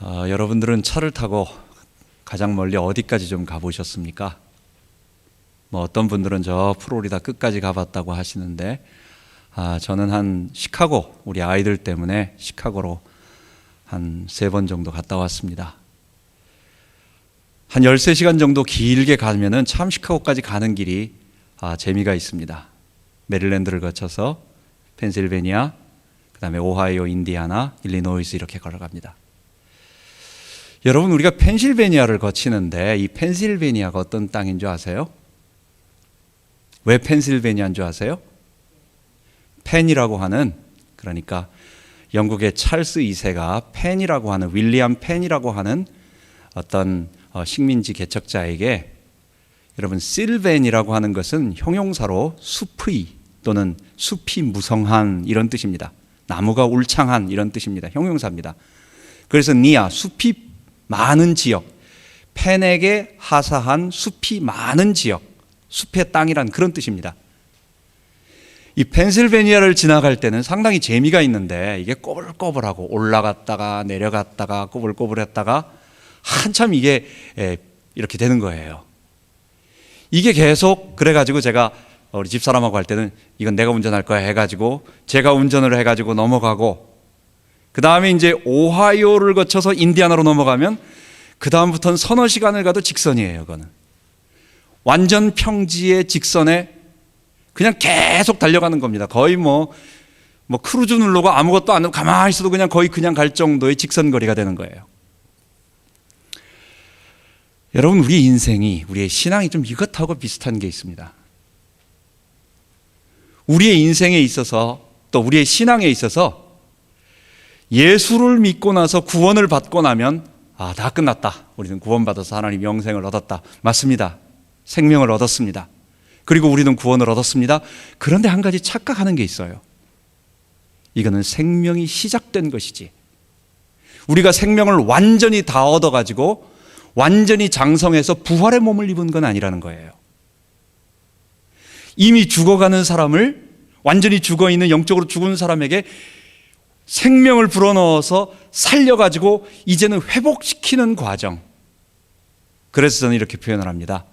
여러분들은 차를 타고 가장 멀리 어디까지 좀 가보셨습니까? 어떤 분들은 저 플로리다 끝까지 가봤다고 하시는데 저는 한 시카고, 우리 아이들 때문에 시카고로 한 3번 정도 갔다 왔습니다. 한 13시간 정도 길게 가면은 참 시카고까지 가는 길이 재미가 있습니다. 메릴랜드를 거쳐서 펜실베니아, 그 다음에 오하이오, 인디아나, 일리노이스 이렇게 걸어갑니다. 여러분, 우리가 펜실베니아를 거치는데 이 펜실베니아가 어떤 땅인 줄 아세요? 왜 펜실베니아인 줄 아세요? 펜이라고 하는, 그러니까 영국의 찰스 2세가 펜이라고 하는, 윌리엄 펜이라고 하는 어떤 식민지 개척자에게, 여러분, 실벤이라고 하는 것은 형용사로 숲의 또는 숲이 무성한 이런 뜻입니다. 나무가 울창한 이런 뜻입니다. 형용사입니다. 그래서 니아, 숲이 많은 지역, 펜에게 하사한 숲이 많은 지역, 숲의 땅이란 그런 뜻입니다. 이 펜실베니아를 지나갈 때는 상당히 재미가 있는데 이게 꼬불꼬불하고 올라갔다가 내려갔다가 꼬불꼬불했다가 한참 이게 이렇게 되는 거예요. 이게 계속 그래가지고 제가 우리 집사람하고 할 때는 이건 내가 운전할 거야 해가지고 제가 운전을 해가지고 넘어가고, 그 다음에 이제 오하이오를 거쳐서 인디아나로 넘어가면 그 다음부터는 서너 시간을 가도 직선이에요. 그거는 완전 평지의 직선에 그냥 계속 달려가는 겁니다. 거의 뭐 크루즈 누르고 아무것도 안 하고 가만히 있어도 거의 그냥 갈 정도의 직선 거리가 되는 거예요. 여러분, 우리 인생이, 우리의 신앙이 좀 이것하고 비슷한 게 있습니다. 우리의 인생에 있어서, 또 우리의 신앙에 있어서 예수를 믿고 나서 구원을 받고 나면 다 끝났다. 우리는 구원받아서 하나님 영생을 얻었다. 맞습니다. 생명을 얻었습니다. 그리고 우리는 구원을 얻었습니다. 그런데 한 가지 착각하는 게 있어요. 이거는 생명이 시작된 것이지, 우리가 생명을 완전히 다 얻어가지고 완전히 장성해서 부활의 몸을 입은 건 아니라는 거예요. 이미 죽어가는 사람을, 완전히 죽어있는 영적으로 죽은 사람에게 생명을 불어넣어서 살려가지고 이제는 회복시키는 과정. 그래서 저는 이렇게 표현을 합니다.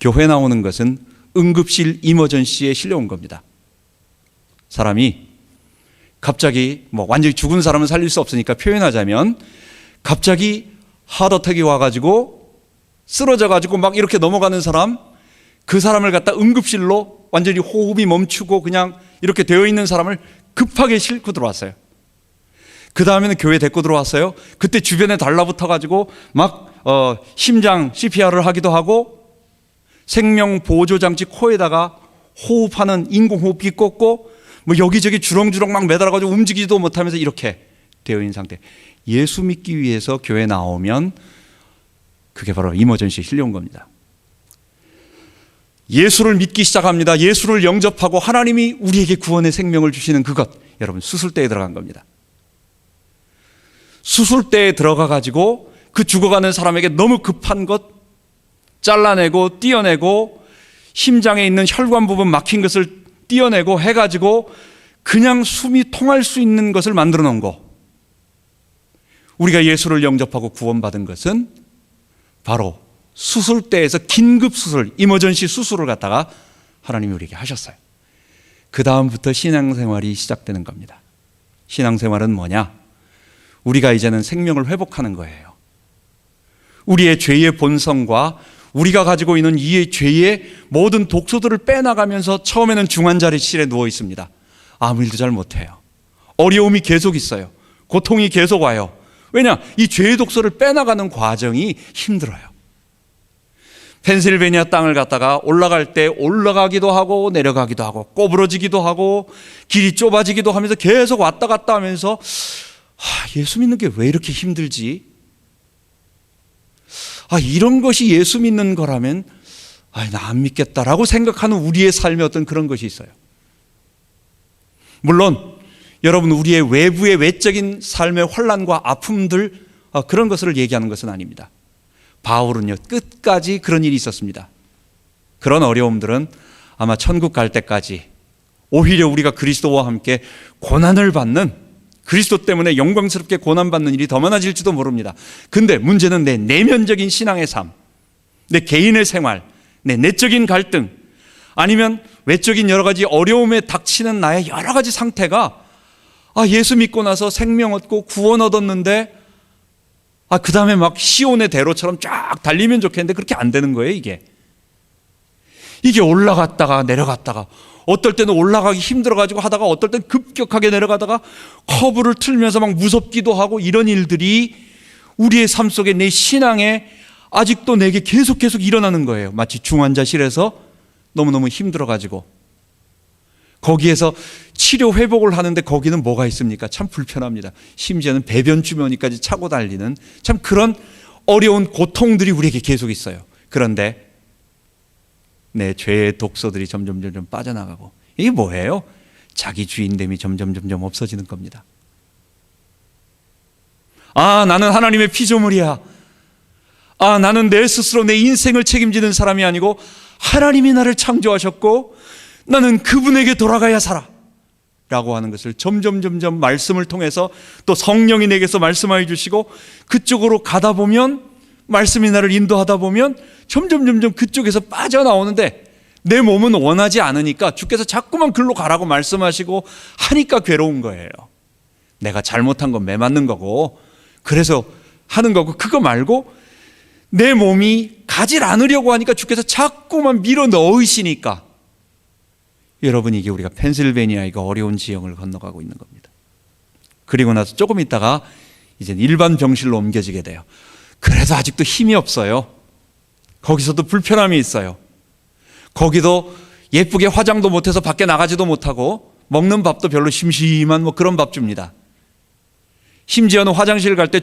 교회 나오는 것은 응급실 이머전시에 실려온 겁니다. 사람이 갑자기 완전히 죽은 사람은 살릴 수 없으니까 표현하자면, 갑자기 하드어택이 와가지고 쓰러져가지고 막 이렇게 넘어가는 사람, 그 사람을 갖다 응급실로 완전히 호흡이 멈추고 그냥 이렇게 되어 있는 사람을 급하게 싣고 들어왔어요. 그 다음에는 교회 데리고 들어왔어요. 그때 주변에 달라붙어가지고 막 심장 CPR을 하기도 하고, 생명 보조장치 코에다가 호흡하는 인공호흡기 꽂고 여기저기 주렁주렁 막 매달아가지고 움직이지도 못하면서 이렇게 되어 있는 상태. 예수 믿기 위해서 교회 나오면 그게 바로 이머전시에 실려온 겁니다. 예수를 믿기 시작합니다. 예수를 영접하고 하나님이 우리에게 구원의 생명을 주시는 그것, 여러분, 수술대에 들어간 겁니다. 수술대에 들어가가지고 그 죽어가는 사람에게 너무 급한 것 잘라내고 띄어내고, 심장에 있는 혈관 부분 막힌 것을 띄어내고 해가지고 그냥 숨이 통할 수 있는 것을 만들어 놓은 거. 우리가 예수를 영접하고 구원받은 것은 바로 수술대에서 긴급 수술, 이머전시 수술을 갖다가 하나님이 우리에게 하셨어요. 그 다음부터 신앙생활이 시작되는 겁니다. 신앙생활은 뭐냐? 우리가 이제는 생명을 회복하는 거예요. 우리의 죄의 본성과 우리가 가지고 있는 이 죄의 모든 독소들을 빼나가면서 처음에는 중환자실에 누워 있습니다. 아무 일도 잘 못해요. 어려움이 계속 있어요. 고통이 계속 와요. 왜냐? 이 죄의 독소를 빼나가는 과정이 힘들어요. 펜실베니아 땅을 갖다가 올라갈 때 올라가기도 하고 내려가기도 하고 꼬부러지기도 하고 길이 좁아지기도 하면서 계속 왔다 갔다 하면서 예수 믿는 게 왜 이렇게 힘들지? 이런 것이 예수 믿는 거라면 나 안 믿겠다라고 생각하는 우리의 삶의 어떤 그런 것이 있어요. 물론 여러분, 우리의 외부의 외적인 삶의 환난과 아픔들, 그런 것을 얘기하는 것은 아닙니다. 바울은요, 끝까지 그런 일이 있었습니다. 그런 어려움들은 아마 천국 갈 때까지 오히려 우리가 그리스도와 함께 고난을 받는 그리스도 때문에 영광스럽게 고난받는 일이 더 많아질지도 모릅니다. 근데 문제는 내 내면적인 신앙의 삶, 내 개인의 생활, 내 내적인 갈등, 아니면 외적인 여러 가지 어려움에 닥치는 나의 여러 가지 상태가 예수 믿고 나서 생명 얻고 구원 얻었는데 그 다음에 막 시온의 대로처럼 쫙 달리면 좋겠는데 그렇게 안 되는 거예요. 이게 올라갔다가 내려갔다가, 어떨 때는 올라가기 힘들어가지고 하다가 어떨 때는 급격하게 내려가다가 커브를 틀면서 막 무섭기도 하고, 이런 일들이 우리의 삶 속에 내 신앙에 아직도 내게 계속 일어나는 거예요. 마치 중환자실에서 너무너무 힘들어가지고 거기에서 치료 회복을 하는데 거기는 뭐가 있습니까? 참 불편합니다. 심지어는 배변 주머니까지 차고 달리는 참 그런 어려운 고통들이 우리에게 계속 있어요. 그런데 내 죄의 독소들이 점점 빠져나가고, 이게 뭐예요? 자기 주인됨이 점점 없어지는 겁니다. 나는 하나님의 피조물이야. 나는 내 스스로 내 인생을 책임지는 사람이 아니고 하나님이 나를 창조하셨고 나는 그분에게 돌아가야 살아 라고 하는 것을 점점 말씀을 통해서, 또 성령이 내게서 말씀하여 주시고 그쪽으로 가다 보면, 말씀이 나를 인도하다 보면 점점 그쪽에서 빠져나오는데, 내 몸은 원하지 않으니까 주께서 자꾸만 글로 가라고 말씀하시고 하니까 괴로운 거예요. 내가 잘못한 건 매맞는 거고 그래서 하는 거고, 그거 말고 내 몸이 가질 않으려고 하니까 주께서 자꾸만 밀어 넣으시니까, 여러분, 이게 우리가 펜실베니아 이거 어려운 지형을 건너가고 있는 겁니다. 그리고 나서 조금 있다가 이제 일반 병실로 옮겨지게 돼요. 그래도 아직도 힘이 없어요. 거기서도 불편함이 있어요. 거기도 예쁘게 화장도 못해서 밖에 나가지도 못하고 먹는 밥도 별로 심심한 그런 밥 줍니다. 심지어는 화장실 갈 때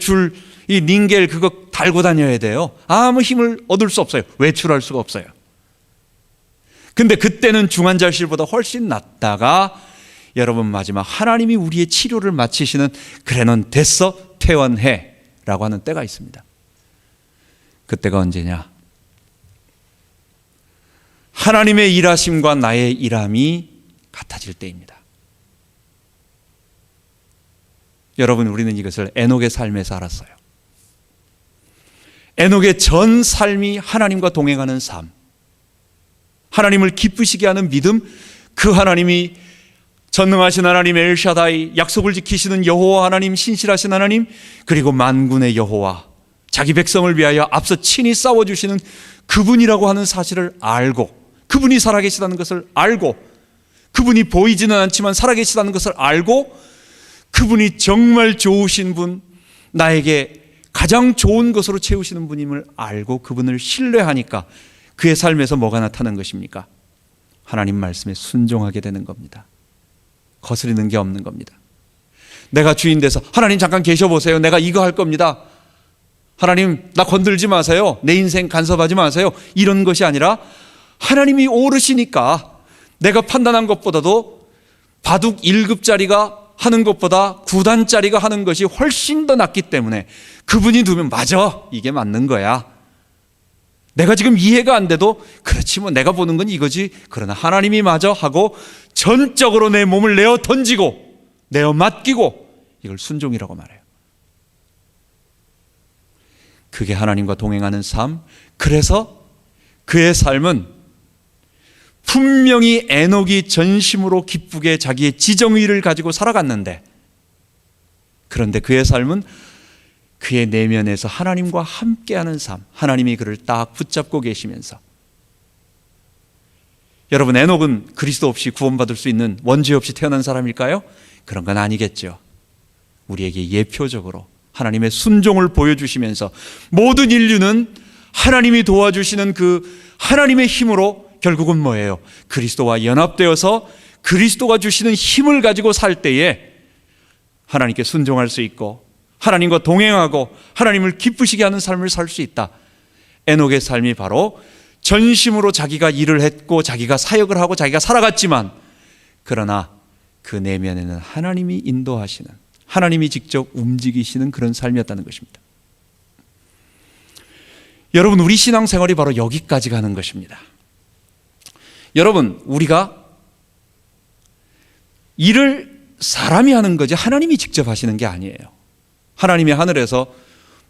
이 닌겔 그거 달고 다녀야 돼요. 아무 힘을 얻을 수 없어요. 외출할 수가 없어요. 근데 그때는 중환자실보다 훨씬 낫다가, 여러분, 마지막 하나님이 우리의 치료를 마치시는, 그래 넌 됐어, 퇴원해 라고 하는 때가 있습니다. 그때가 언제냐? 하나님의 일하심과 나의 일함이 같아질 때입니다. 여러분, 우리는 이것을 에녹의 삶에서 알았어요. 에녹의 전 삶이 하나님과 동행하는 삶, 하나님을 기쁘시게 하는 믿음, 그 하나님이 전능하신 하나님 엘샤다이, 약속을 지키시는 여호와 하나님, 신실하신 하나님, 그리고 만군의 여호와, 자기 백성을 위하여 앞서 친히 싸워주시는 그분이라고 하는 사실을 알고, 그분이 살아계시다는 것을 알고, 그분이 보이지는 않지만 살아계시다는 것을 알고, 그분이 정말 좋으신 분, 나에게 가장 좋은 것으로 채우시는 분임을 알고 그분을 신뢰하니까 그의 삶에서 뭐가 나타난 것입니까? 하나님 말씀에 순종하게 되는 겁니다. 거스리는 게 없는 겁니다. 내가 주인 돼서 하나님 잠깐 계셔보세요, 내가 이거 할 겁니다, 하나님 나 건들지 마세요, 내 인생 간섭하지 마세요, 이런 것이 아니라 하나님이 오르시니까 내가 판단한 것보다도 바둑 1급짜리가 하는 것보다 9단짜리가 하는 것이 훨씬 더 낫기 때문에 그분이 두면 맞아, 이게 맞는 거야. 내가 지금 이해가 안 돼도 그렇지 뭐 내가 보는 건 이거지, 그러나 하나님이 맞아 하고 전적으로 내 몸을 내어 던지고 내어 맡기고, 이걸 순종이라고 말해요. 그게 하나님과 동행하는 삶. 그래서 그의 삶은 분명히 에녹이 전심으로 기쁘게 자기의 지정의를 가지고 살아갔는데, 그런데 그의 삶은 그의 내면에서 하나님과 함께하는 삶, 하나님이 그를 딱 붙잡고 계시면서. 여러분, 에녹은 그리스도 없이 구원받을 수 있는, 원죄 없이 태어난 사람일까요? 그런 건 아니겠죠. 우리에게 예표적으로 하나님의 순종을 보여주시면서 모든 인류는 하나님이 도와주시는 그 하나님의 힘으로 결국은 뭐예요? 그리스도와 연합되어서 그리스도가 주시는 힘을 가지고 살 때에 하나님께 순종할 수 있고 하나님과 동행하고 하나님을 기쁘시게 하는 삶을 살 수 있다. 에녹의 삶이 바로 전심으로 자기가 일을 했고 자기가 사역을 하고 자기가 살아갔지만, 그러나 그 내면에는 하나님이 인도하시는, 하나님이 직접 움직이시는 그런 삶이었다는 것입니다. 여러분, 우리 신앙생활이 바로 여기까지 가는 것입니다. 여러분, 우리가 일을 사람이 하는 거지 하나님이 직접 하시는 게 아니에요. 하나님이 하늘에서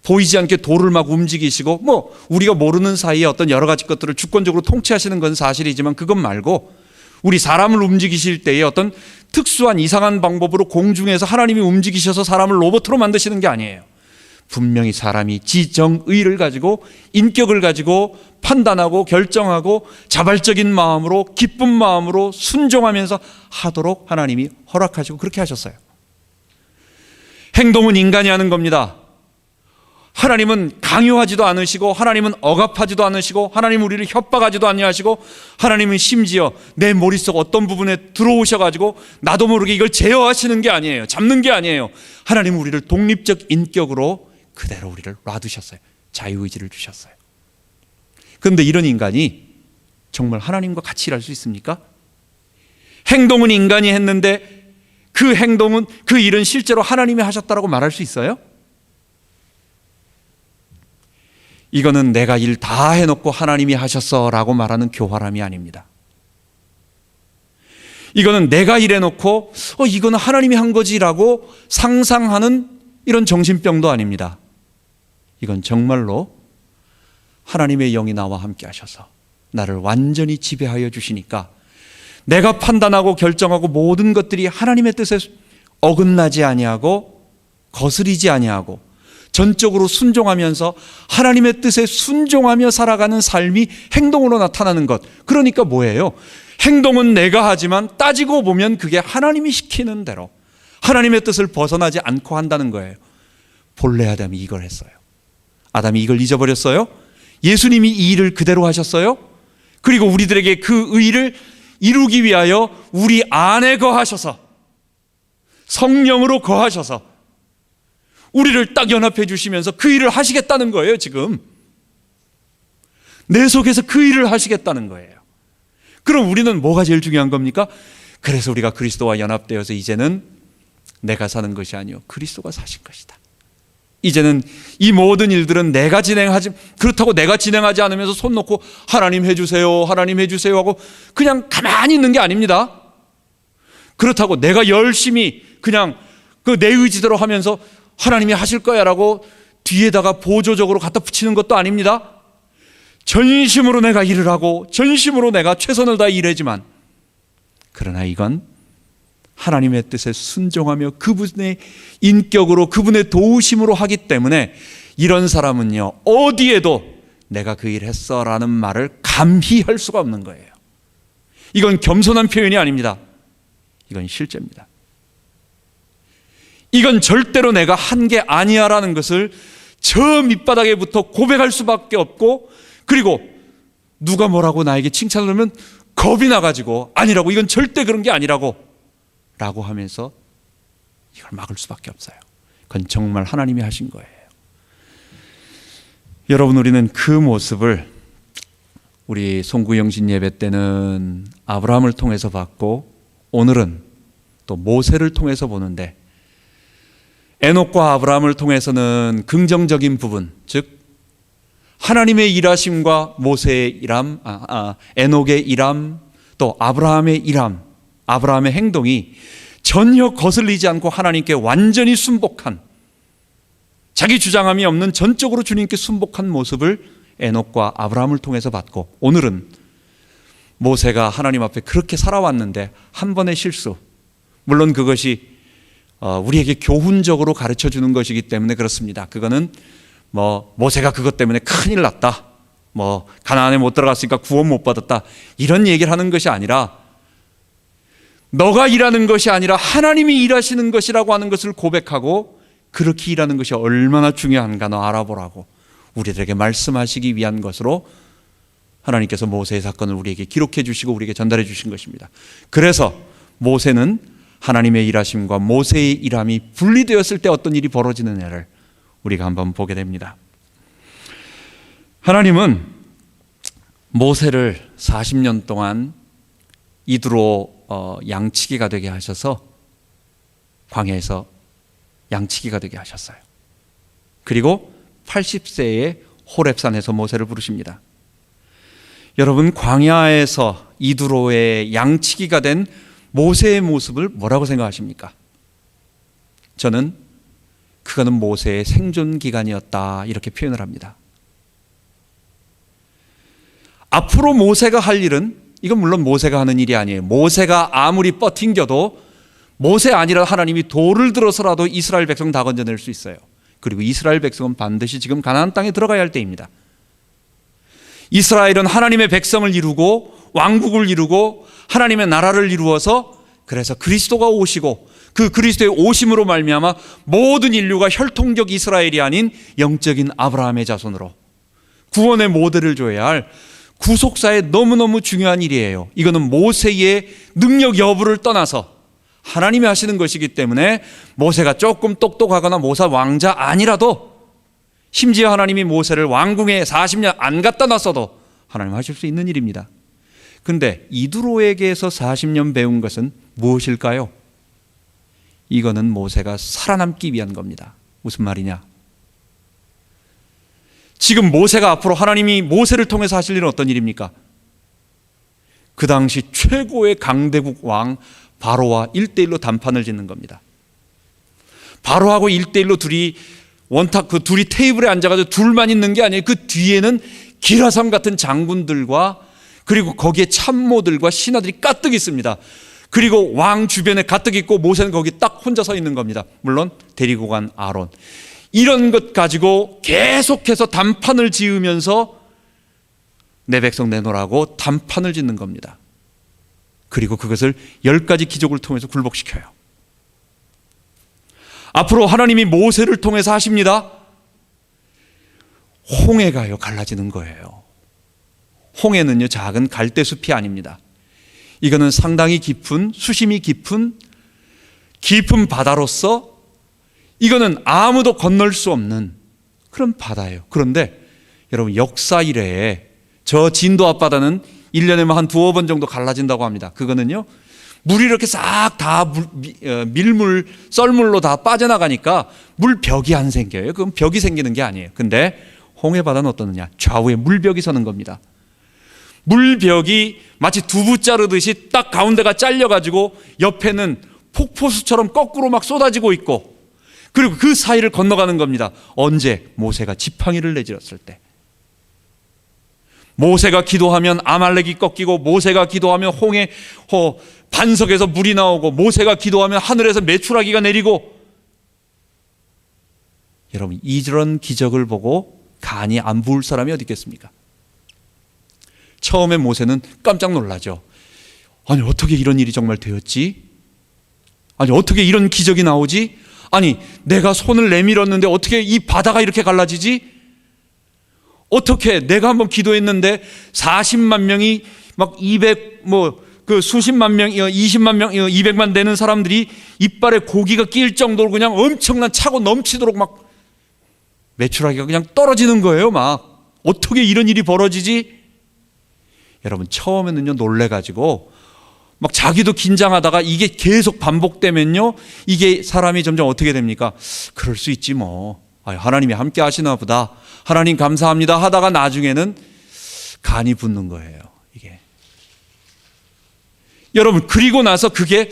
보이지 않게 돌을 막 움직이시고 뭐 우리가 모르는 사이에 어떤 여러 가지 것들을 주권적으로 통치하시는 건 사실이지만 그것 말고 우리 사람을 움직이실 때에 어떤 특수한 이상한 방법으로 공중에서 하나님이 움직이셔서 사람을 로봇으로 만드시는 게 아니에요. 분명히 사람이 지정의를 가지고 인격을 가지고 판단하고 결정하고 자발적인 마음으로 기쁜 마음으로 순종하면서 하도록 하나님이 허락하시고 그렇게 하셨어요. 행동은 인간이 하는 겁니다. 하나님은 강요하지도 않으시고 하나님은 억압하지도 않으시고 하나님은 우리를 협박하지도 아니하시고 하나님은 심지어 내 머릿속 어떤 부분에 들어오셔가지고 나도 모르게 이걸 제어하시는 게 아니에요. 잡는 게 아니에요. 하나님은 우리를 독립적 인격으로 그대로 우리를 놔두셨어요. 자유의지를 주셨어요. 그런데 이런 인간이 정말 하나님과 같이 일할 수 있습니까? 행동은 인간이 했는데 그 행동은 그 일은 실제로 하나님이 하셨다라고 말할 수 있어요? 이거는 내가 일 다 해놓고 하나님이 하셨어 라고 말하는 교활함이 아닙니다. 이거는 내가 일해놓고 이거는 하나님이 한 거지라고 상상하는 이런 정신병도 아닙니다. 이건 정말로 하나님의 영이 나와 함께 하셔서 나를 완전히 지배하여 주시니까 내가 판단하고 결정하고 모든 것들이 하나님의 뜻에 어긋나지 아니하고 거스리지 아니하고 전적으로 순종하면서 하나님의 뜻에 순종하며 살아가는 삶이 행동으로 나타나는 것. 그러니까 뭐예요? 행동은 내가 하지만 따지고 보면 그게 하나님이 시키는 대로 하나님의 뜻을 벗어나지 않고 한다는 거예요. 본래 아담이 이걸 했어요. 아담이 이걸 잊어버렸어요? 예수님이 이 일을 그대로 하셨어요? 그리고 우리들에게 그 의를 이루기 위하여 우리 안에 거하셔서 성령으로 거하셔서 우리를 딱 연합해 주시면서 그 일을 하시겠다는 거예요. 지금 내 속에서 그 일을 하시겠다는 거예요. 그럼 우리는 뭐가 제일 중요한 겁니까? 그래서 우리가 그리스도와 연합되어서 이제는 내가 사는 것이 아니요 그리스도가 사신 것이다. 이제는 이 모든 일들은 내가 진행하지, 그렇다고 내가 진행하지 않으면서 손 놓고 하나님 해주세요 하나님 해주세요 하고 그냥 가만히 있는 게 아닙니다. 그렇다고 내가 열심히 그냥 그 내 의지대로 하면서 하나님이 하실 거야 라고 뒤에다가 보조적으로 갖다 붙이는 것도 아닙니다. 전심으로 내가 일을 하고 전심으로 내가 최선을 다해 일하지만 그러나 이건 하나님의 뜻에 순종하며 그분의 인격으로 그분의 도우심으로 하기 때문에 이런 사람은요 어디에도 내가 그 일 했어 라는 말을 감히 할 수가 없는 거예요. 이건 겸손한 표현이 아닙니다. 이건 실제입니다. 이건 절대로 내가 한 게 아니야 라는 것을 저 밑바닥에부터 고백할 수밖에 없고, 그리고 누가 뭐라고 나에게 칭찬을 하면 겁이 나가지고 아니라고, 이건 절대 그런 게 아니라고 라고 하면서 이걸 막을 수밖에 없어요. 그건 정말 하나님이 하신 거예요. 여러분, 우리는 그 모습을 우리 송구영신 예배 때는 아브라함을 통해서 봤고 오늘은 또 모세를 통해서 보는데, 에녹과 아브라함을 통해서는 긍정적인 부분, 즉 하나님의 일하심과 모세의 일함, 에녹의 일함, 또 아브라함의 일함, 아브라함의 행동이 전혀 거슬리지 않고 하나님께 완전히 순복한, 자기 주장함이 없는 전적으로 주님께 순복한 모습을 에녹과 아브라함을 통해서 봤고, 오늘은 모세가 하나님 앞에 그렇게 살아왔는데 한 번의 실수, 물론 그것이 우리에게 교훈적으로 가르쳐 주는 것이기 때문에 그렇습니다. 그거는 모세가 그것 때문에 큰일 났다, 가나안에 못 들어갔으니까 구원 못 받았다, 이런 얘기를 하는 것이 아니라 너가 일하는 것이 아니라 하나님이 일하시는 것이라고 하는 것을 고백하고, 그렇게 일하는 것이 얼마나 중요한가 너 알아보라고 우리들에게 말씀하시기 위한 것으로 하나님께서 모세의 사건을 우리에게 기록해 주시고 우리에게 전달해 주신 것입니다. 그래서 모세는 하나님의 일하심과 모세의 일함이 분리되었을 때 어떤 일이 벌어지느냐를 우리가 한번 보게 됩니다. 하나님은 모세를 40년 동안 이두로 양치기가 되게 하셔서 광야에서 양치기가 되게 하셨어요. 그리고 80세에 호렙산에서 모세를 부르십니다. 여러분, 광야에서 이두로의 양치기가 된 모세의 모습을 뭐라고 생각하십니까? 저는 그거는 모세의 생존 기간이었다 이렇게 표현을 합니다. 앞으로 모세가 할 일은, 이건 물론 모세가 하는 일이 아니에요. 모세가 아무리 뻗팅겨도 모세 아니라 하나님이 돌을 들어서라도 이스라엘 백성 다 건져낼 수 있어요. 그리고 이스라엘 백성은 반드시 지금 가나안 땅에 들어가야 할 때입니다. 이스라엘은 하나님의 백성을 이루고 왕국을 이루고 하나님의 나라를 이루어서, 그래서 그리스도가 오시고 그 그리스도의 오심으로 말미암아 모든 인류가 혈통적 이스라엘이 아닌 영적인 아브라함의 자손으로 구원의 모델을 줘야 할 구속사의 너무너무 중요한 일이에요. 이거는 모세의 능력 여부를 떠나서 하나님이 하시는 것이기 때문에 모세가 조금 똑똑하거나 모사 왕자 아니라도, 심지어 하나님이 모세를 왕궁에 40년 안 갖다 놨어도 하나님 하실 수 있는 일입니다. 그런데 이두로에게서 40년 배운 것은 무엇일까요? 이거는 모세가 살아남기 위한 겁니다. 무슨 말이냐? 지금 모세가 앞으로 하나님이 모세를 통해서 하실 일은 어떤 일입니까? 그 당시 최고의 강대국 왕 바로와 1대1로 단판을 짓는 겁니다. 바로하고 1대1로 둘이 원탁, 그 둘이 테이블에 앉아가지고 둘만 있는 게 아니에요. 그 뒤에는 기라성 같은 장군들과 그리고 거기에 참모들과 신하들이 가득 있습니다. 그리고 왕 주변에 가득 있고 모세는 거기 딱 혼자 서 있는 겁니다. 물론 데리고 간 아론. 이런 것 가지고 계속해서 단판을 지으면서 내 백성 내놓으라고 단판을 짓는 겁니다. 그리고 그것을 10가지 기적을 통해서 굴복시켜요. 앞으로 하나님이 모세를 통해서 하십니다. 홍해가요 갈라지는 거예요. 홍해는요 작은 갈대숲이 아닙니다. 이거는 상당히 깊은, 수심이 깊은 바다로서 이거는 아무도 건널 수 없는 그런 바다예요. 그런데 여러분, 역사 이래에 저 진도 앞바다는 1년에만 한 두어 번 정도 갈라진다고 합니다. 그거는요 물이 이렇게 싹 다 밀물, 썰물로 다 빠져나가니까 물벽이 안 생겨요. 그건 벽이 생기는 게 아니에요. 근데 홍해바다는 어떠느냐? 좌우에 물벽이 서는 겁니다. 물벽이 마치 두부 자르듯이 딱 가운데가 잘려가지고 옆에는 폭포수처럼 거꾸로 막 쏟아지고 있고, 그리고 그 사이를 건너가는 겁니다. 언제? 모세가 지팡이를 내질렀을 때. 모세가 기도하면 아말렉이 꺾이고, 모세가 기도하면 홍해 반석에서 물이 나오고, 모세가 기도하면 하늘에서 메추라기가 내리고. 여러분, 이런 기적을 보고 간이 안 부을 사람이 어디 있겠습니까? 처음에 모세는 깜짝 놀라죠. 아니, 어떻게 이런 일이 정말 되었지? 아니, 어떻게 이런 기적이 나오지? 아니, 내가 손을 내밀었는데 어떻게 이 바다가 이렇게 갈라지지? 어떻게 내가 한번 기도했는데 40만 명이 막 200, 수십만 명, 20만 명, 200만 되는 사람들이 이빨에 고기가 낄 정도로 그냥 엄청난 차고 넘치도록 막 메추라기가 그냥 떨어지는 거예요. 막 어떻게 이런 일이 벌어지지? 여러분, 처음에는요 놀래가지고 막 자기도 긴장하다가 이게 계속 반복되면요 이게 사람이 점점 어떻게 됩니까? 그럴 수 있지 뭐, 하나님이 함께 하시나 보다, 하나님 감사합니다 하다가 나중에는 간이 붙는 거예요. 이게 여러분, 그리고 나서 그게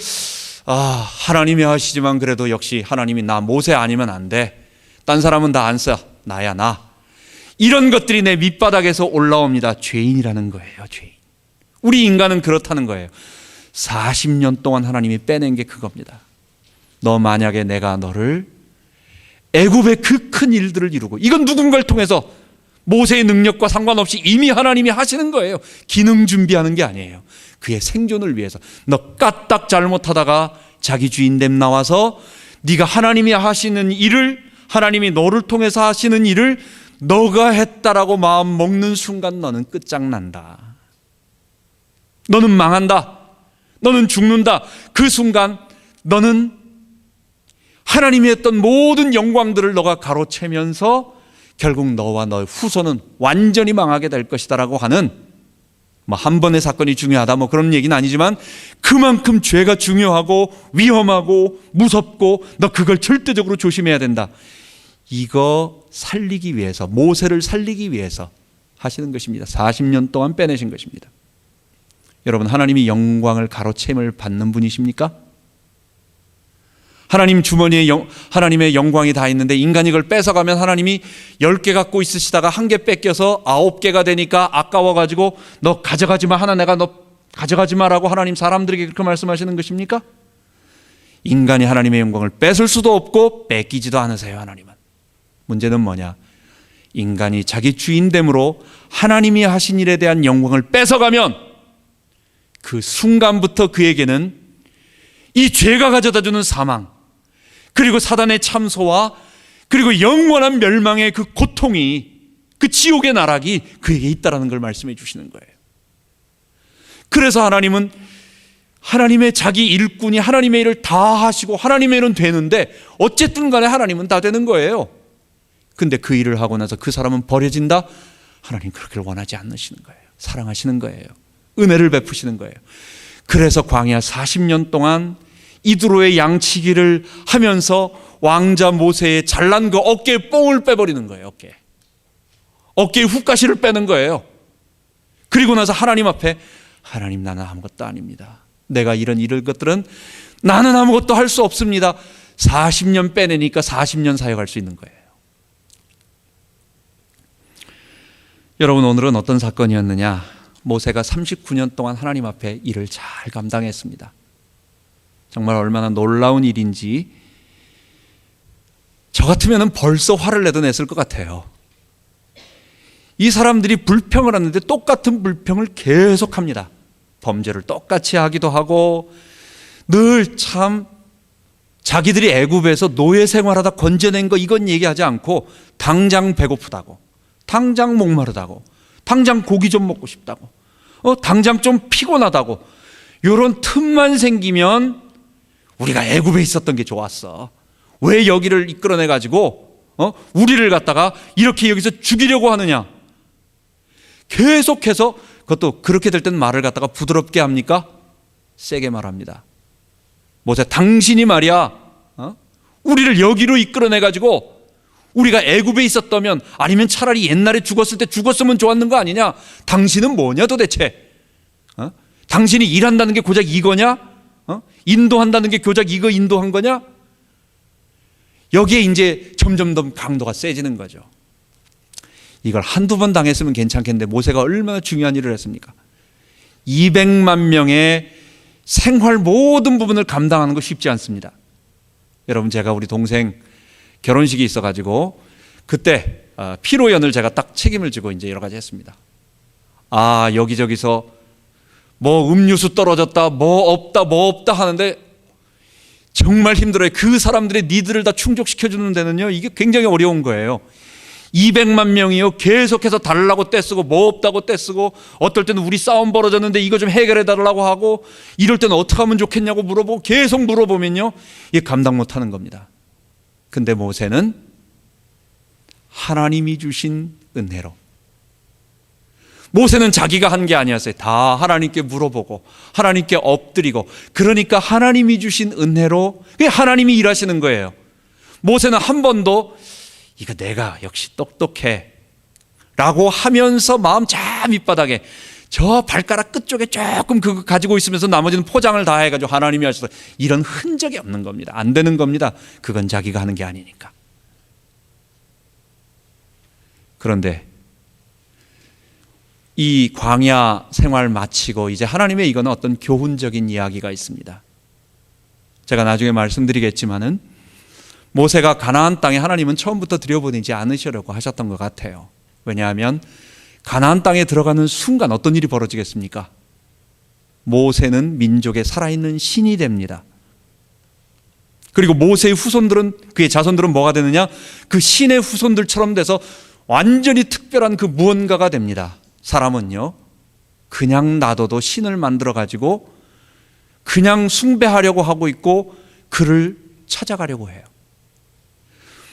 하나님이 하시지만 그래도 역시 하나님이 나 모세 아니면 안 돼, 딴 사람은 다 안 써, 나야 나, 이런 것들이 내 밑바닥에서 올라옵니다. 죄인이라는 거예요. 죄인. 우리 인간은 그렇다는 거예요. 40년 동안 하나님이 빼낸 게 그겁니다. 너 만약에 내가 너를 애굽의 그 큰 일들을 이루고, 이건 누군가를 통해서 모세의 능력과 상관없이 이미 하나님이 하시는 거예요. 기능 준비하는 게 아니에요. 그의 생존을 위해서. 너 까딱 잘못하다가 자기 주인됨 나와서 네가 하나님이 하시는 일을, 하나님이 너를 통해서 하시는 일을 너가 했다라고 마음 먹는 순간 너는 끝장난다. 너는 망한다. 너는 죽는다. 그 순간 너는 하나님이 했던 모든 영광들을 너가 가로채면서 결국 너와 너의 후손은 완전히 망하게 될 것이다라고 하는, 한 번의 사건이 중요하다 그런 얘기는 아니지만 그만큼 죄가 중요하고 위험하고 무섭고 너 그걸 절대적으로 조심해야 된다. 이거 살리기 위해서, 모세를 살리기 위해서 하시는 것입니다. 40년 동안 빼내신 것입니다. 여러분, 하나님이 영광을 가로챈을 받는 분이십니까? 하나님 주머니에 하나님의 영광이 다 있는데 인간이 그걸 뺏어가면 하나님이 10개 갖고 있으시다가 1개 뺏겨서 9개가 되니까 아까워가지고 너 가져가지 마, 하나 내가 너 가져가지 마라고 하나님 사람들에게 그렇게 말씀하시는 것입니까? 인간이 하나님의 영광을 뺏을 수도 없고 뺏기지도 않으세요. 하나님은. 문제는 뭐냐? 인간이 자기 주인됨으로 하나님이 하신 일에 대한 영광을 뺏어가면 그 순간부터 그에게는 이 죄가 가져다주는 사망, 그리고 사단의 참소와 그리고 영원한 멸망의 그 고통이, 그 지옥의 나락이 그에게 있다라는 걸 말씀해 주시는 거예요. 그래서 하나님은 하나님의 자기 일꾼이 하나님의 일을 다 하시고 하나님의 일은 되는데 어쨌든 간에 하나님은 다 되는 거예요. 근데 그 일을 하고 나서 그 사람은 버려진다? 하나님 그렇게 원하지 않으시는 거예요. 사랑하시는 거예요. 은혜를 베푸시는 거예요. 그래서 광야 40년 동안 이두로의 양치기를 하면서 왕자 모세의 잘난 그 어깨에 뽕을 빼버리는 거예요. 어깨에 훅가시를 빼는 거예요. 그리고 나서 하나님 앞에 하나님 나는 아무것도 아닙니다. 내가 이런 것들은 나는 아무것도 할 수 없습니다. 40년 빼내니까 40년 사역할 수 있는 거예요. 여러분, 오늘은 어떤 사건이었느냐? 모세가 39년 동안 하나님 앞에 일을 잘 감당했습니다. 정말 얼마나 놀라운 일인지 저 같으면 벌써 화를 내도 냈을 것 같아요. 이 사람들이 불평을 하는데 똑같은 불평을 계속합니다. 범죄를 똑같이 하기도 하고 늘 참 자기들이 애굽에서 노예 생활하다 건져낸 거 이건 얘기하지 않고 당장 배고프다고, 당장 목마르다고, 당장 고기 좀 먹고 싶다고, 당장 좀 피곤하다고, 이런 틈만 생기면 우리가 애굽에 있었던 게 좋았어. 왜 여기를 이끌어내 가지고 우리를 갖다가 이렇게 여기서 죽이려고 하느냐. 계속해서 그것도 그렇게 될 땐 말을 갖다가 부드럽게 합니까? 세게 말합니다. 모세 당신이 말이야 우리를 여기로 이끌어내 가지고 우리가 애굽에 있었다면 아니면 차라리 옛날에 죽었을 때 죽었으면 좋았는 거 아니냐. 당신은 뭐냐 도대체. 당신이 일한다는 게 고작 이거냐? 인도한다는 게 고작 이거 인도한 거냐? 여기에 이제 점점 더 강도가 세지는 거죠. 이걸 한두 번 당했으면 괜찮겠는데 모세가 얼마나 중요한 일을 했습니까? 200만 명의 생활 모든 부분을 감당하는 거 쉽지 않습니다. 여러분, 제가 우리 동생 결혼식이 있어가지고 그때 피로연을 제가 딱 책임을 지고 이제 여러 가지 했습니다. 여기저기서 뭐 음료수 떨어졌다, 뭐 없다 하는데 정말 힘들어요. 그 사람들의 니드를 다 충족시켜주는 데는요, 이게 굉장히 어려운 거예요. 200만 명이요 계속해서 달라고 떼쓰고 뭐 없다고 떼쓰고 어떨 때는 우리 싸움 벌어졌는데 이거 좀 해결해 달라고 하고 이럴 때는 어떻게 하면 좋겠냐고 물어보고 계속 물어보면요 이게 감당 못하는 겁니다. 근데 모세는 하나님이 주신 은혜로, 모세는 자기가 한 게 아니었어요. 다 하나님께 물어보고 하나님께 엎드리고, 그러니까 하나님이 주신 은혜로 하나님이 일하시는 거예요. 모세는 한 번도 이거 내가 역시 똑똑해 라고 하면서 마음 저 밑바닥에 저 발가락 끝쪽에 조금 그거 가지고 있으면서 나머지는 포장을 다 해가지고 하나님이 하셔서 이런 흔적이 없는 겁니다. 안 되는 겁니다. 그건 자기가 하는 게 아니니까. 그런데 이 광야 생활 마치고 이제 하나님의 이거는 어떤 교훈적인 이야기가 있습니다. 제가 나중에 말씀드리겠지만은 모세가 가나안 땅에 하나님은 처음부터 들여보내지 않으시려고 하셨던 것 같아요. 왜냐하면 가나안 땅에 들어가는 순간 어떤 일이 벌어지겠습니까? 모세는 민족의 살아있는 신이 됩니다. 그리고 모세의 후손들은, 그의 자손들은 뭐가 되느냐? 그 신의 후손들처럼 돼서 완전히 특별한 그 무언가가 됩니다. 사람은요 그냥 놔둬도 신을 만들어 가지고 그냥 숭배하려고 하고 있고 그를 찾아가려고 해요.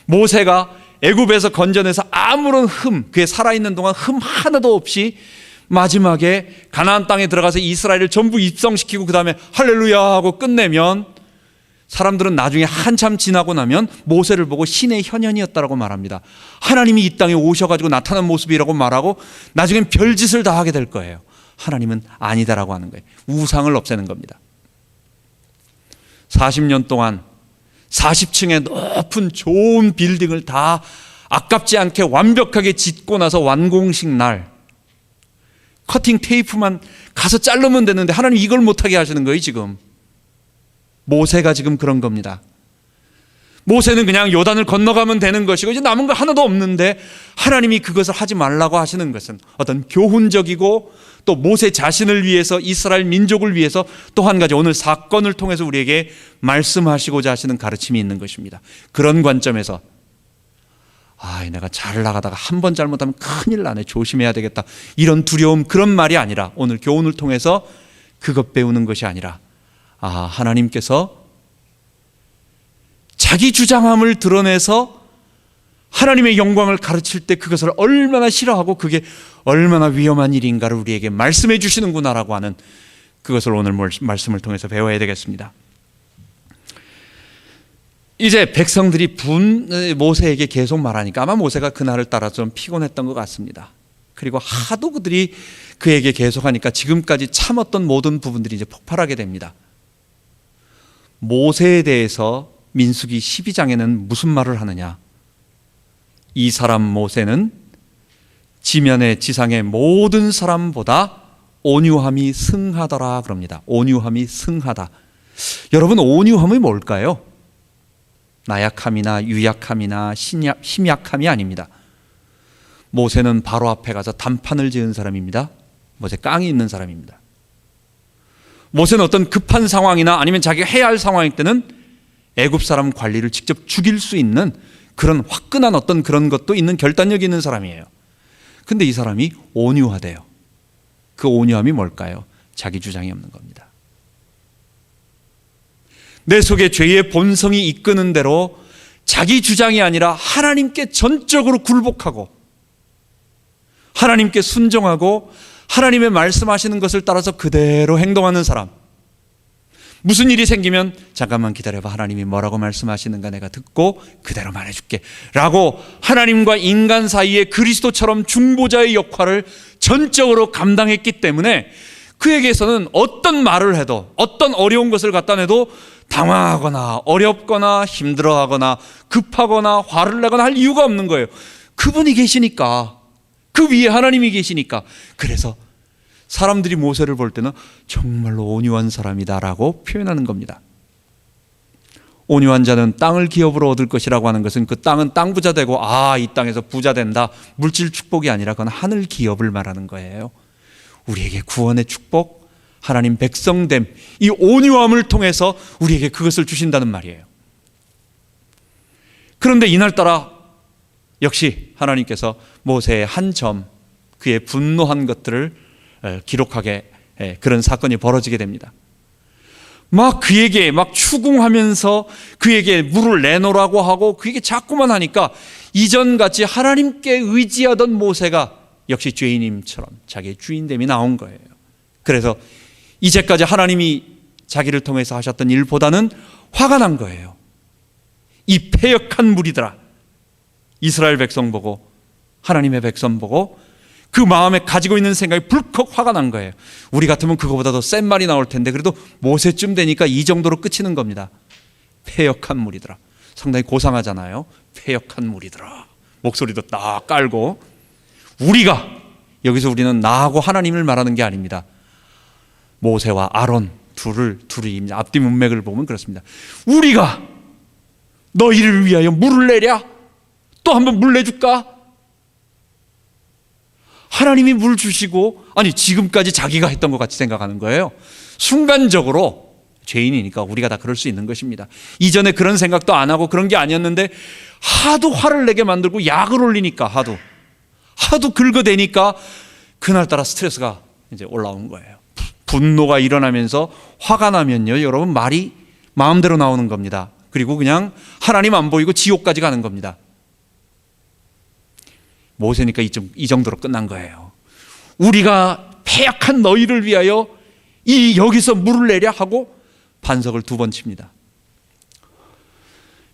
모세가 애굽에서 건져내서 아무런 그의 살아있는 동안 하나도 없이 마지막에 가나안 땅에 들어가서 이스라엘을 전부 입성시키고 그 다음에 할렐루야 하고 끝내면 사람들은 나중에 한참 지나고 나면 모세를 보고 신의 현현이었다라고 말합니다. 하나님이 이 땅에 오셔가지고 나타난 모습이라고 말하고 나중엔 별짓을 다 하게 될 거예요. 하나님은 아니다라고 하는 거예요. 우상을 없애는 겁니다. 40년 동안 40층의 높은 좋은 빌딩을 다 아깝지 않게 완벽하게 짓고 나서 완공식 날 커팅 테이프만 가서 자르면 되는데 하나님 이걸 못하게 하시는 거예요. 지금 모세가 지금 그런 겁니다. 모세는 그냥 요단을 건너가면 되는 것이고 이제 남은 거 하나도 없는데 하나님이 그것을 하지 말라고 하시는 것은 어떤 교훈적이고 또 모세 자신을 위해서 이스라엘 민족을 위해서 또 한 가지 오늘 사건을 통해서 우리에게 말씀하시고자 하시는 가르침이 있는 것입니다. 그런 관점에서 내가 잘 나가다가 한 번 잘못하면 큰일 나네, 조심해야 되겠다, 이런 두려움, 그런 말이 아니라 오늘 교훈을 통해서 그것 배우는 것이 아니라 하나님께서 자기 주장함을 드러내서 하나님의 영광을 가르칠 때 그것을 얼마나 싫어하고 그게 얼마나 위험한 일인가를 우리에게 말씀해 주시는구나라고 하는 그것을 오늘 말씀을 통해서 배워야 되겠습니다. 이제 백성들이 모세에게 계속 말하니까 아마 모세가 그날을 따라 좀 피곤했던 것 같습니다. 그리고 하도 그들이 그에게 계속하니까 지금까지 참았던 모든 부분들이 이제 폭발하게 됩니다. 모세에 대해서 민수기 12장에는 무슨 말을 하느냐? 이 사람 모세는 지면의 지상의 모든 사람보다 온유함이 승하더라 그럽니다. 온유함이 승하다. 여러분, 온유함이 뭘까요? 나약함이나 유약함이나 심약함이 아닙니다. 모세는 바로 앞에 가서 단판을 지은 사람입니다. 모세 깡이 있는 사람입니다. 모세는 어떤 급한 상황이나 아니면 자기가 해야 할 상황일 때는 애굽 사람 관리를 직접 죽일 수 있는 그런 화끈한 어떤 그런 것도 있는 결단력이 있는 사람이에요. 근데 이 사람이 온유하대요. 그 온유함이 뭘까요? 자기 주장이 없는 겁니다. 내 속에 죄의 본성이 이끄는 대로 자기 주장이 아니라 하나님께 전적으로 굴복하고 하나님께 순종하고 하나님의 말씀하시는 것을 따라서 그대로 행동하는 사람. 무슨 일이 생기면 잠깐만 기다려봐, 하나님이 뭐라고 말씀하시는가 내가 듣고 그대로 말해줄게 라고 하나님과 인간 사이에 그리스도처럼 중보자의 역할을 전적으로 감당했기 때문에 그에게서는 어떤 말을 해도 어떤 어려운 것을 갖다 내도 당황하거나 어렵거나 힘들어하거나 급하거나 화를 내거나 할 이유가 없는 거예요. 그분이 계시니까, 그 위에 하나님이 계시니까. 그래서 사람들이 모세를 볼 때는 정말로 온유한 사람이다라고 표현하는 겁니다. 온유한 자는 땅을 기업으로 얻을 것이라고 하는 것은 그 땅은 땅 부자 되고 이 땅에서 부자 된다, 물질 축복이 아니라 그건 하늘 기업을 말하는 거예요. 우리에게 구원의 축복, 하나님 백성됨, 이 온유함을 통해서 우리에게 그것을 주신다는 말이에요. 그런데 이날따라 역시 하나님께서 모세의 한 점, 그의 분노한 것들을 기록하게 그런 사건이 벌어지게 됩니다. 막 그에게 막 추궁하면서 그에게 물을 내놓으라고 하고 그에게 자꾸만 하니까 이전같이 하나님께 의지하던 모세가 역시 죄인임처럼 자기의 주인됨이 나온 거예요. 그래서 이제까지 하나님이 자기를 통해서 하셨던 일보다는 화가 난 거예요. 이 패역한 무리들아, 이스라엘 백성 보고 하나님의 백성 보고 그 마음에 가지고 있는 생각이 불컥 화가 난 거예요. 우리 같으면 그거보다 더 센 말이 나올 텐데 그래도 모세쯤 되니까 이 정도로 끝이는 겁니다. 패역한 무리들아. 상당히 고상하잖아요. 패역한 무리들아. 목소리도 딱 깔고. 우리가, 여기서 우리는 나하고 하나님을 말하는 게 아닙니다. 모세와 아론 둘이 앞뒤 문맥을 보면 그렇습니다. 우리가 너희를 위하여 물을 내랴? 또 한번 물 내줄까? 하나님이 물 주시고, 아니 지금까지 자기가 했던 것 같이 생각하는 거예요. 순간적으로 죄인이니까 우리가 다 그럴 수 있는 것입니다. 이전에 그런 생각도 안 하고 그런 게 아니었는데 하도 화를 내게 만들고 약을 올리니까 하도 긁어대니까 그날따라 스트레스가 이제 올라온 거예요. 분노가 일어나면서 화가 나면요, 여러분 말이 마음대로 나오는 겁니다. 그리고 그냥 하나님 안 보이고 지옥까지 가는 겁니다. 모세니까 이 정도로 끝난 거예요. 우리가 패약한 너희를 위하여 여기서 물을 내랴 하고 반석을 2번 칩니다.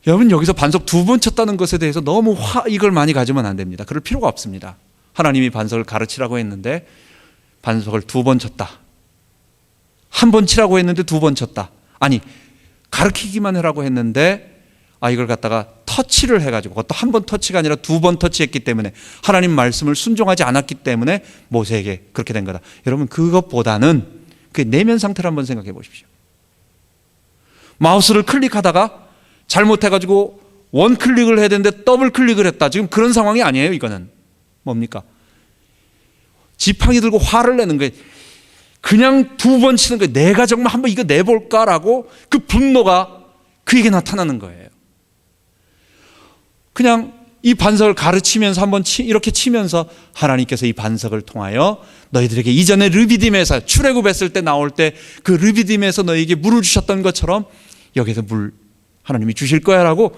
여러분, 여기서 반석 2번 쳤다는 것에 대해서 너무 이걸 많이 가지면 안 됩니다. 그럴 필요가 없습니다. 하나님이 반석을 가르치라고 했는데 반석을 2번 쳤다. 1번 치라고 했는데 2번 쳤다. 아니, 가르치기만 하라고 했는데 이걸 갖다가 터치를 해가지고, 그것도 한 번 터치가 아니라 2번 터치했기 때문에, 하나님 말씀을 순종하지 않았기 때문에 모세에게 그렇게 된 거다. 여러분, 그것보다는 그 내면 상태를 한번 생각해 보십시오. 마우스를 클릭하다가 잘못해가지고 원 클릭을 해야 되는데 더블 클릭을 했다. 지금 그런 상황이 아니에요. 이거는 뭡니까? 지팡이 들고 화를 내는 거예요. 그냥 2번 치는 거예요. 내가 정말 한번 이거 내볼까라고 그 분노가 그에게 나타나는 거예요. 그냥 이 반석을 가르치면서 한번 이렇게 치면서 하나님께서 이 반석을 통하여 너희들에게 이전에 르비딤에서 출애굽했을 때 나올 때 그 르비딤에서 너희에게 물을 주셨던 것처럼 여기서 물 하나님이 주실 거야 라고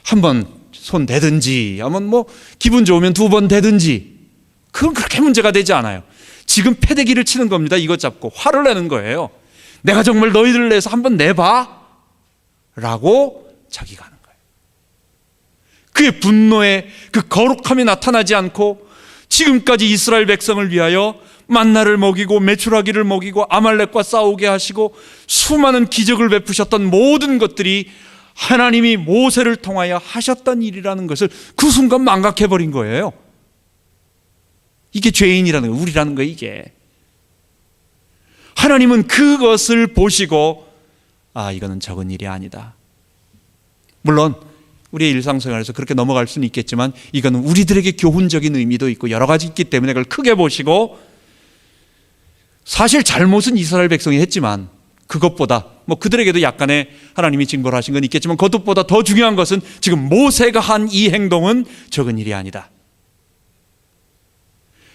한번 손 대든지, 한번 뭐 기분 좋으면 2번 대든지, 그건 그렇게 문제가 되지 않아요. 지금 패대기를 치는 겁니다. 이것 잡고 화를 내는 거예요. 내가 정말 너희들을 내서 한번 내봐 라고 자기가 하는 거예요. 그의 분노에 그 거룩함이 나타나지 않고, 지금까지 이스라엘 백성을 위하여 만나를 먹이고 메추라기를 먹이고 아말렉과 싸우게 하시고 수많은 기적을 베푸셨던 모든 것들이 하나님이 모세를 통하여 하셨던 일이라는 것을 그 순간 망각해버린 거예요. 이게 죄인이라는 거예요. 우리라는 거예요. 이게 하나님은 그것을 보시고 이거는 적은 일이 아니다. 물론 우리의 일상생활에서 그렇게 넘어갈 수는 있겠지만, 이거는 우리들에게 교훈적인 의미도 있고 여러 가지 있기 때문에 그걸 크게 보시고, 사실 잘못은 이스라엘 백성이 했지만 그것보다 그들에게도 약간의 하나님이 징벌 하신 건 있겠지만, 그것보다 더 중요한 것은 지금 모세가 한 이 행동은 적은 일이 아니다.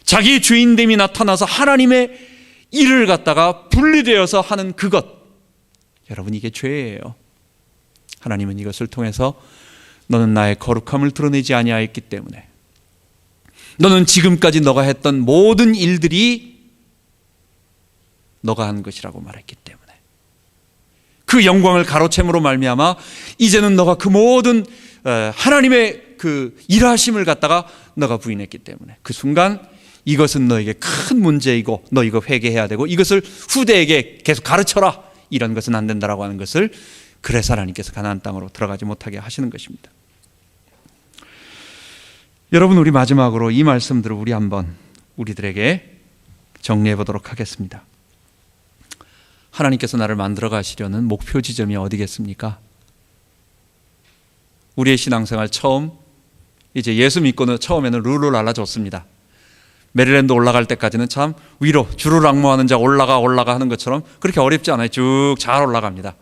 자기의 죄인됨이 나타나서 하나님의 일을 갖다가 분리되어서 하는 그것, 여러분, 이게 죄예요. 하나님은 이것을 통해서 너는 나의 거룩함을 드러내지 아니하였기 때문에, 너는 지금까지 너가 했던 모든 일들이 너가 한 것이라고 말했기 때문에, 그 영광을 가로챈으로 말미암아 이제는 너가 그 모든 하나님의 그 일하심을 갖다가 너가 부인했기 때문에, 그 순간 이것은 너에게 큰 문제이고 너 이거 회개해야 되고 이것을 후대에게 계속 가르쳐라, 이런 것은 안 된다라고 하는 것을, 그래서 하나님께서 가나안 땅으로 들어가지 못하게 하시는 것입니다. 여러분, 우리 마지막으로 이 말씀들을 우리 한번 우리들에게 정리해 보도록 하겠습니다. 하나님께서 나를 만들어 가시려는 목표 지점이 어디겠습니까? 우리의 신앙생활 처음, 이제 예수 믿고는 처음에는 룰을 알아줬습니다. 메릴랜드 올라갈 때까지는 참 위로 주를 앙모하는 자 올라가 하는 것처럼 그렇게 어렵지 않아요. 쭉 잘 올라갑니다.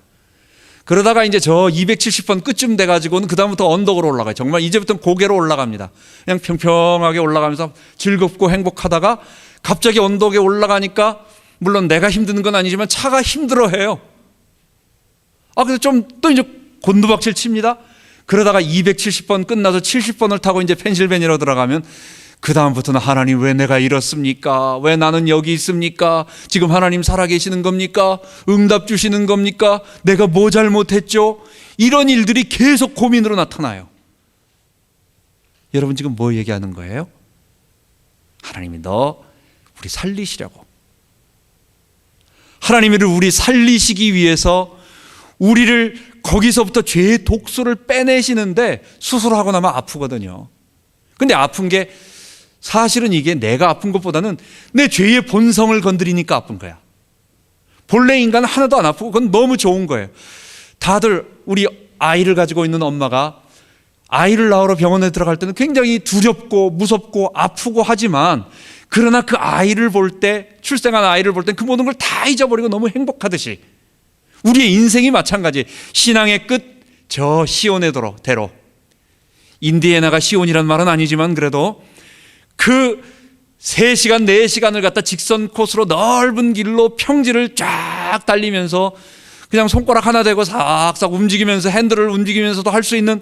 그러다가 이제 저 270번 끝쯤 돼가지고는 그 다음부터 언덕으로 올라가요. 정말 이제부터는 고개로 올라갑니다. 그냥 평평하게 올라가면서 즐겁고 행복하다가 갑자기 언덕에 올라가니까, 물론 내가 힘드는 건 아니지만 차가 힘들어해요. 그래서 좀 또 이제 곤두박질 칩니다. 그러다가 270번 끝나서 70번을 타고 이제 펜실베니아로 들어가면, 그 다음부터는 하나님, 왜 내가 이렇습니까? 왜 나는 여기 있습니까? 지금 하나님 살아계시는 겁니까? 응답 주시는 겁니까? 내가 뭐 잘못했죠? 이런 일들이 계속 고민으로 나타나요. 여러분, 지금 뭐 얘기하는 거예요? 하나님이 너 우리 살리시려고, 하나님이 우리 살리시기 위해서 우리를 거기서부터 죄의 독소를 빼내시는데, 수술하고 나면 아프거든요. 근데 아픈 게 사실은 이게 내가 아픈 것보다는 내 죄의 본성을 건드리니까 아픈 거야. 본래 인간은 하나도 안 아프고 그건 너무 좋은 거예요. 다들 우리 아이를 가지고 있는 엄마가 아이를 낳으러 병원에 들어갈 때는 굉장히 두렵고 무섭고 아프고 하지만, 그러나 그 아이를 볼 때, 출생한 아이를 볼 때 그 모든 걸 다 잊어버리고 너무 행복하듯이, 우리의 인생이 마찬가지. 신앙의 끝, 저 시온의 대로, 인디애나가 시온이란 말은 아니지만 그래도 그 3시간 4시간을 갖다 직선 코스로 넓은 길로 평지를 쫙 달리면서 그냥 손가락 하나 대고 싹싹 움직이면서, 핸들을 움직이면서도 할 수 있는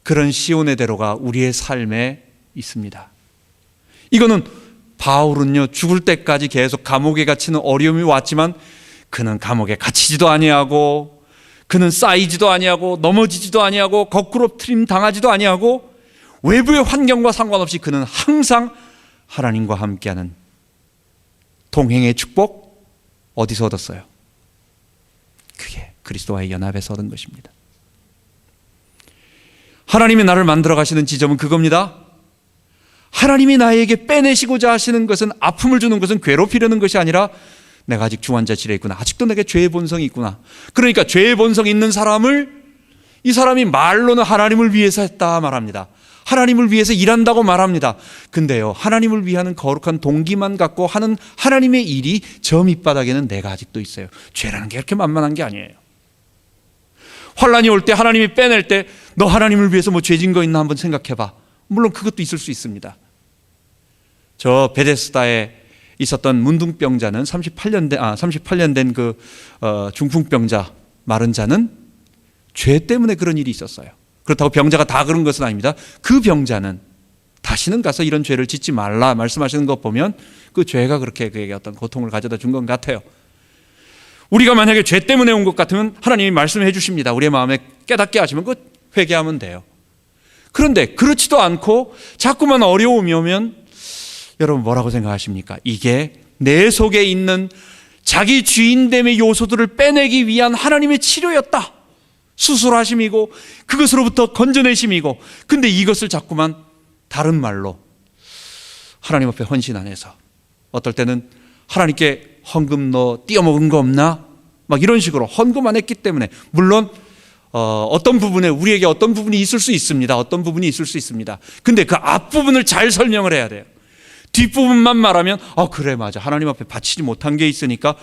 그런 시온의 대로가 우리의 삶에 있습니다. 이거는 바울은요, 죽을 때까지 계속 감옥에 갇히는 어려움이 왔지만 그는 감옥에 갇히지도 아니하고, 그는 쌓이지도 아니하고, 넘어지지도 아니하고, 거꾸로 트림 당하지도 아니하고, 외부의 환경과 상관없이 그는 항상 하나님과 함께하는 동행의 축복, 어디서 얻었어요? 그게 그리스도와의 연합에서 얻은 것입니다. 하나님이 나를 만들어 가시는 지점은 그겁니다. 하나님이 나에게 빼내시고자 하시는 것은, 아픔을 주는 것은 괴롭히려는 것이 아니라 내가 아직 중환자실에 있구나, 아직도 내게 죄의 본성이 있구나. 그러니까 죄의 본성이 있는 사람을, 이 사람이 말로는 하나님을 위해서 했다 말합니다. 하나님을 위해서 일한다고 말합니다. 근데요, 하나님을 위하는 거룩한 동기만 갖고 하는 하나님의 일이 저 밑바닥에는 내가 아직도 있어요. 죄라는 게 그렇게 만만한 게 아니에요. 환란이 올 때, 하나님이 빼낼 때, 너 하나님을 위해서 뭐 죄진 거 있나 한번 생각해봐. 물론 그것도 있을 수 있습니다. 저 베데스다에 있었던 문둥병자는 38년 된 그 중풍병자, 마른 자는 죄 때문에 그런 일이 있었어요. 그렇다고 병자가 다 그런 것은 아닙니다. 그 병자는 다시는 가서 이런 죄를 짓지 말라 말씀하시는 것 보면 그 죄가 그렇게 그에게 어떤 고통을 가져다 준 것 같아요. 우리가 만약에 죄 때문에 온 것 같으면 하나님이 말씀해 주십니다. 우리의 마음에 깨닫게 하시면 그 회개하면 돼요. 그런데 그렇지도 않고 자꾸만 어려움이 오면 여러분 뭐라고 생각하십니까? 이게 내 속에 있는 자기 주인됨의 요소들을 빼내기 위한 하나님의 치료였다. 수술하심이고 그것으로부터 건져내심이고, 근데 이것을 자꾸만 다른 말로 하나님 앞에 헌신 안 해서, 어떨 때는 하나님께 헌금 너 띄어먹은 거 없나? 막 이런 식으로 헌금 안 했기 때문에, 물론 어떤 부분에 우리에게 어떤 부분이 있을 수 있습니다. 어떤 부분이 있을 수 있습니다. 근데 그 앞부분을 잘 설명을 해야 돼요. 뒷부분만 말하면 그래 맞아, 하나님 앞에 바치지 못한 게 있으니까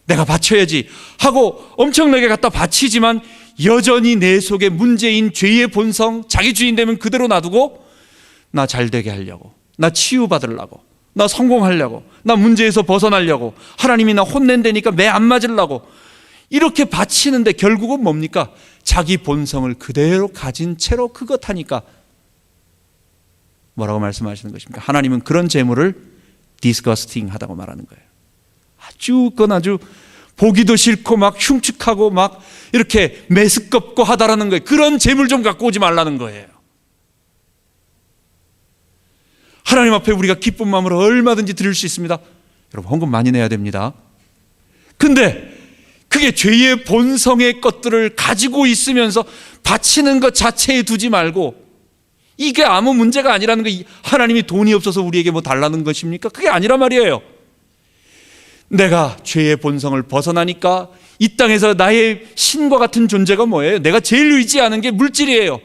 내가 바쳐야지 하고 엄청나게 갖다 바치지만 여전히 내 속에 문제인 죄의 본성, 자기 주인 되면 그대로 놔두고 나 잘되게 하려고, 나 치유받으려고, 나 성공하려고, 나 문제에서 벗어나려고, 하나님이 나 혼낸다니까 매 안 맞으려고 이렇게 바치는데 결국은 뭡니까? 자기 본성을 그대로 가진 채로 그것 하니까 뭐라고 말씀하시는 것입니까? 하나님은 그런 재물을 디스커스팅 하다고 말하는 거예요. 아주 보기도 싫고 막 흉측하고 막 이렇게 메스껍고 하다라는 거예요. 그런 재물 좀 갖고 오지 말라는 거예요. 하나님 앞에 우리가 기쁜 마음으로 얼마든지 드릴 수 있습니다. 여러분 헌금 많이 내야 됩니다. 근데 그게 죄의 본성의 것들을 가지고 있으면서 바치는 것 자체에 두지 말고, 이게 아무 문제가 아니라는 거, 하나님이 돈이 없어서 우리에게 뭐 달라는 것입니까? 그게 아니란 말이에요. 내가 죄의 본성을 벗어나니까 이 땅에서 나의 신과 같은 존재가 뭐예요? 내가 제일 의지하는 게 물질이에요.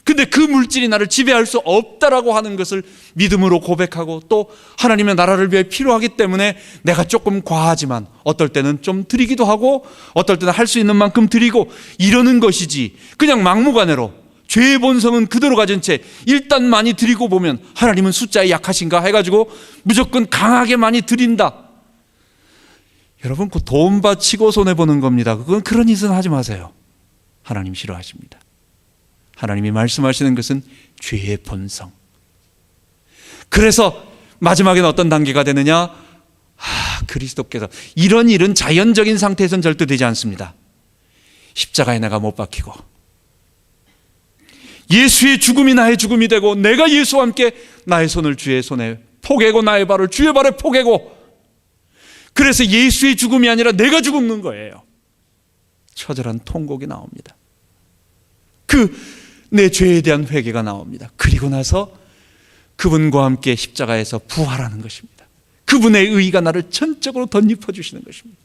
근데 그 물질이 나를 지배할 수 없다라고 하는 것을 믿음으로 고백하고, 또 하나님의 나라를 위해 필요하기 때문에 내가 조금 과하지만 어떨 때는 좀 드리기도 하고 어떨 때는 할 수 있는 만큼 드리고 이러는 것이지, 그냥 막무가내로 죄의 본성은 그대로 가진 채 일단 많이 드리고 보면 하나님은 숫자에 약하신가 해가지고 무조건 강하게 많이 드린다. 여러분 그 돈 바치고 손해보는 겁니다. 그건 그런 짓은 하지 마세요. 하나님 싫어하십니다. 하나님이 말씀하시는 것은 죄의 본성. 그래서 마지막에는 어떤 단계가 되느냐? 그리스도께서, 이런 일은 자연적인 상태에서는 절대 되지 않습니다. 십자가에 내가 못 박히고 예수의 죽음이 나의 죽음이 되고, 내가 예수와 함께 나의 손을 주의 손에 포개고 나의 발을 주의 발에 포개고, 그래서 예수의 죽음이 아니라 내가 죽는 거예요. 처절한 통곡이 나옵니다. 내 죄에 대한 회개가 나옵니다. 그리고 나서 그분과 함께 십자가에서 부활하는 것입니다. 그분의 의가 나를 전적으로 덧입혀 주시는 것입니다.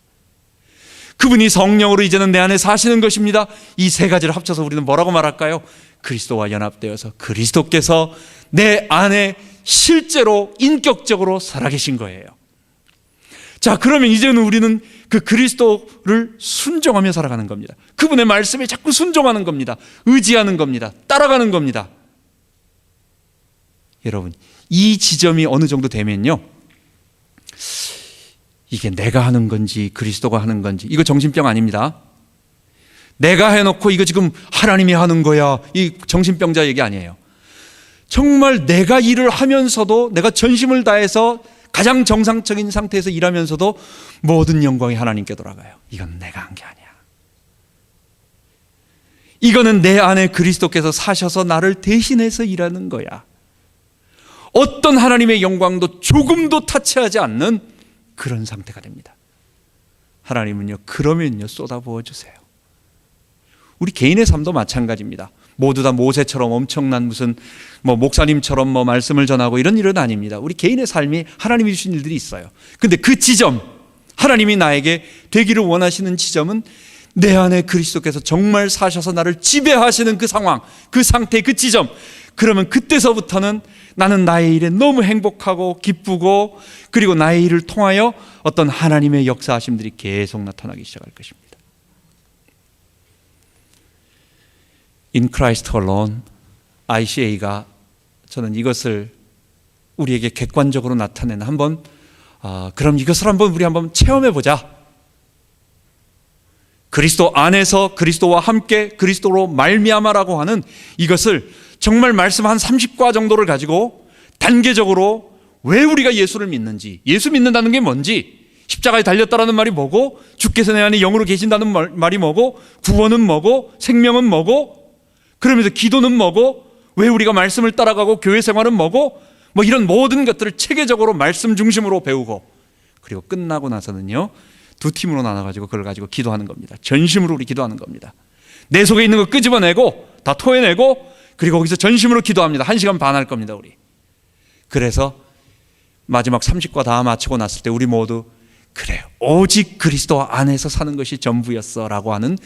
그분이 성령으로 이제는 내 안에 사시는 것입니다. 이 세 가지를 합쳐서 우리는 뭐라고 말할까요? 그리스도와 연합되어서 그리스도께서 내 안에 실제로 인격적으로 살아계신 거예요. 자, 그러면 이제는 우리는 그 그리스도를 순종하며 살아가는 겁니다. 그분의 말씀에 자꾸 순종하는 겁니다. 의지하는 겁니다. 따라가는 겁니다. 여러분, 이 지점이 어느 정도 되면요, 이게 내가 하는 건지 그리스도가 하는 건지, 이거 정신병 아닙니다. 내가 해놓고 이거 지금 하나님이 하는 거야, 이 정신병자 얘기 아니에요. 정말 내가 일을 하면서도, 내가 전심을 다해서 가장 정상적인 상태에서 일하면서도 모든 영광이 하나님께 돌아가요. 이건 내가 한 게 아니야. 이거는 내 안에 그리스도께서 사셔서 나를 대신해서 일하는 거야. 어떤 하나님의 영광도 조금도 타치하지 않는 그런 상태가 됩니다. 하나님은요, 그러면요 쏟아부어 주세요. 우리 개인의 삶도 마찬가지입니다. 모두 다 모세처럼 엄청난 무슨 목사님처럼 말씀을 전하고 이런 일은 아닙니다. 우리 개인의 삶이 하나님이 주신 일들이 있어요. 근데 그 지점, 하나님이 나에게 되기를 원하시는 지점은 내 안에 그리스도께서 정말 사셔서 나를 지배하시는 그 상황, 그 상태, 그 지점. 그러면 그때서부터는 나는 나의 일에 너무 행복하고 기쁘고, 그리고 나의 일을 통하여 어떤 하나님의 역사하심들이 계속 나타나기 시작할 것입니다. In Christ alone, ICA가 저는 이것을 우리에게 객관적으로 나타내는 그럼 이것을 우리 한번 체험해 보자. 그리스도 안에서 그리스도와 함께 그리스도로 말미암아라고 하는 이것을 정말 말씀 한 30과 정도를 가지고 단계적으로 왜 우리가 예수를 믿는지, 예수 믿는다는 게 뭔지, 십자가에 달렸다라는 말이 뭐고, 주께서 내 안에 영으로 계신다는 말이 뭐고, 구원은 뭐고, 생명은 뭐고, 그러면서 기도는 뭐고, 왜 우리가 말씀을 따라가고 교회 생활은 뭐고, 이런 모든 것들을 체계적으로 말씀 중심으로 배우고, 그리고 끝나고 나서는요, 두 팀으로 나눠가지고 그걸 가지고 기도하는 겁니다. 전심으로 우리 기도하는 겁니다. 내 속에 있는 거 끄집어내고 다 토해내고, 그리고 거기서 전심으로 기도합니다. 1시간 반 할 겁니다, 우리. 그래서 마지막 30과 다 마치고 났을 때 우리 모두 그래, 오직 그리스도 안에서 사는 것이 전부였어 라고 하는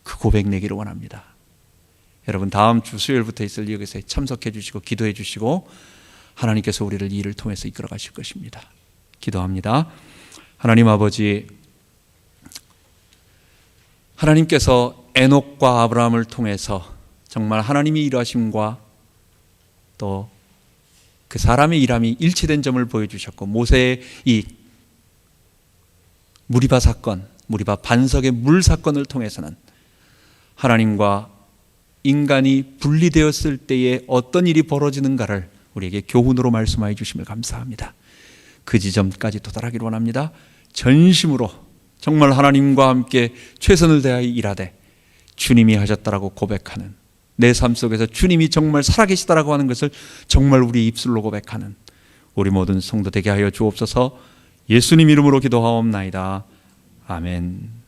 그 고백 내기를 원합니다. 여러분, 다음 주 수요일부터 있을 여기서 참석해 주시고 기도해 주시고, 하나님께서 우리를 이 일을 통해서 이끌어 가실 것입니다. 기도합니다. 하나님 아버지, 하나님께서 에녹과 아브라함을 통해서 정말 하나님의 일하심과 또 그 사람의 일함이 일치된 점을 보여주셨고, 모세의 이 무리바 사건, 무리바 반석의 물 사건을 통해서는 하나님과 인간이 분리되었을 때에 어떤 일이 벌어지는가를 우리에게 교훈으로 말씀하여 주심을 감사합니다. 그 지점까지 도달하기를 원합니다. 전심으로 정말 하나님과 함께 최선을 다하여 일하되 주님이 하셨다라고 고백하는, 내 삶 속에서 주님이 정말 살아계시다라고 하는 것을 정말 우리 입술로 고백하는 우리 모든 성도 되게 하여 주옵소서. 예수님 이름으로 기도하옵나이다. 아멘.